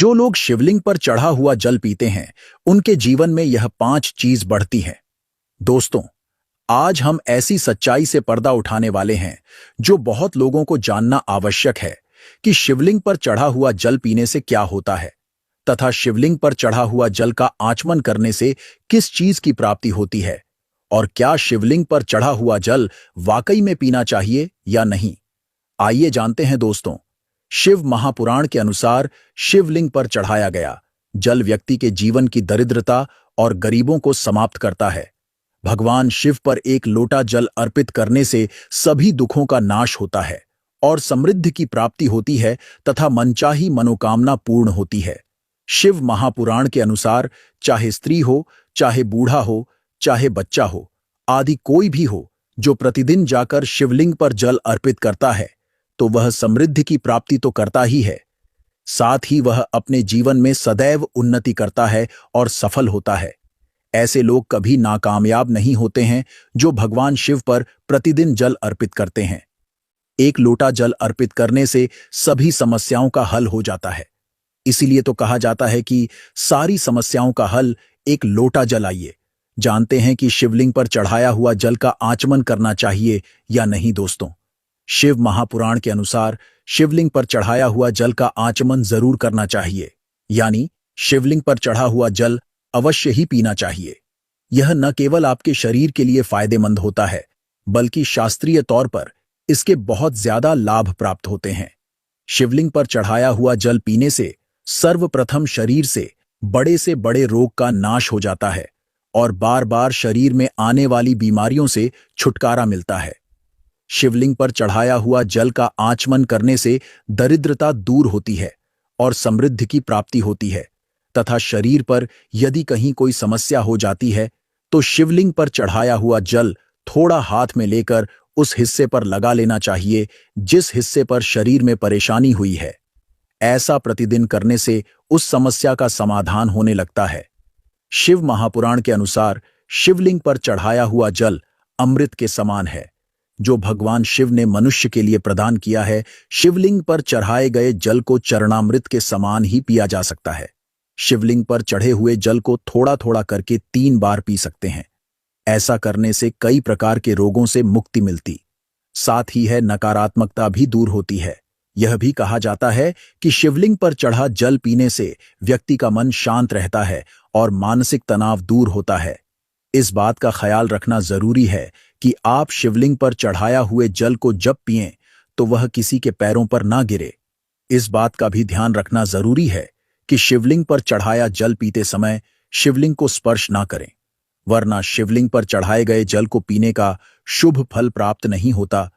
जो लोग शिवलिंग पर चढ़ा हुआ जल पीते हैं उनके जीवन में यह 5 चीज बढ़ती हैं। दोस्तों, आज हम ऐसी सच्चाई से पर्दा उठाने वाले हैं जो बहुत लोगों को जानना आवश्यक है कि शिवलिंग पर चढ़ा हुआ जल पीने से क्या होता है तथा शिवलिंग पर चढ़ा हुआ जल का आचमन करने से किस चीज की प्राप्ति होती है और क्या शिवलिंग पर चढ़ा हुआ जल वाकई में पीना चाहिए या नहीं। आइए जानते हैं दोस्तों। शिव महापुराण के अनुसार शिवलिंग पर चढ़ाया गया जल व्यक्ति के जीवन की दरिद्रता और गरीबों को समाप्त करता है। भगवान शिव पर एक लोटा जल अर्पित करने से सभी दुखों का नाश होता है और समृद्धि की प्राप्ति होती है तथा मनचाही मनोकामना पूर्ण होती है। शिव महापुराण के अनुसार चाहे स्त्री हो, चाहे बूढ़ा हो, चाहे बच्चा हो, आदि कोई भी हो जो प्रतिदिन जाकर शिवलिंग पर जल अर्पित करता है तो वह समृद्धि की प्राप्ति तो करता ही है, साथ ही वह अपने जीवन में सदैव उन्नति करता है और सफल होता है। ऐसे लोग कभी नाकामयाब नहीं होते हैं जो भगवान शिव पर प्रतिदिन जल अर्पित करते हैं। एक लोटा जल अर्पित करने से सभी समस्याओं का हल हो जाता है। इसीलिए तो कहा जाता है कि सारी समस्याओं का हल एक लोटा जल। आइए जानते हैं कि शिवलिंग पर चढ़ाया हुआ जल का आचमन करना चाहिए या नहीं। दोस्तों, शिव महापुराण के अनुसार शिवलिंग पर चढ़ाया हुआ जल का आचमन जरूर करना चाहिए, यानी शिवलिंग पर चढ़ा हुआ जल अवश्य ही पीना चाहिए। यह न केवल आपके शरीर के लिए फायदेमंद होता है बल्कि शास्त्रीय तौर पर इसके बहुत ज्यादा लाभ प्राप्त होते हैं। शिवलिंग पर चढ़ाया हुआ जल पीने से सर्वप्रथम शरीर से बड़े रोग का नाश हो जाता है और बार बार शरीर में आने वाली बीमारियों से छुटकारा मिलता है। शिवलिंग पर चढ़ाया हुआ जल का आचमन करने से दरिद्रता दूर होती है और समृद्धि की प्राप्ति होती है तथा शरीर पर यदि कहीं कोई समस्या हो जाती है तो शिवलिंग पर चढ़ाया हुआ जल थोड़ा हाथ में लेकर उस हिस्से पर लगा लेना चाहिए जिस हिस्से पर शरीर में परेशानी हुई है। ऐसा प्रतिदिन करने से उस समस्या का समाधान होने लगता है। शिव महापुराण के अनुसार शिवलिंग पर चढ़ाया हुआ जल अमृत के समान है जो भगवान शिव ने मनुष्य के लिए प्रदान किया है। शिवलिंग पर चढ़ाए गए जल को चरणामृत के समान ही पिया जा सकता है। शिवलिंग पर चढ़े हुए जल को थोड़ा थोड़ा करके 3 बार पी सकते हैं। ऐसा करने से कई प्रकार के रोगों से मुक्ति मिलती, साथ ही है नकारात्मकता भी दूर होती है। यह भी कहा जाता है कि शिवलिंग पर चढ़ा जल पीने से व्यक्ति का मन शांत रहता है और मानसिक तनाव दूर होता है। इस बात का ख्याल रखना जरूरी है कि आप शिवलिंग पर चढ़ाया हुए जल को जब पिएं तो वह किसी के पैरों पर ना गिरे। इस बात का भी ध्यान रखना जरूरी है कि शिवलिंग पर चढ़ाया जल पीते समय शिवलिंग को स्पर्श ना करें, वरना शिवलिंग पर चढ़ाए गए जल को पीने का शुभ फल प्राप्त नहीं होता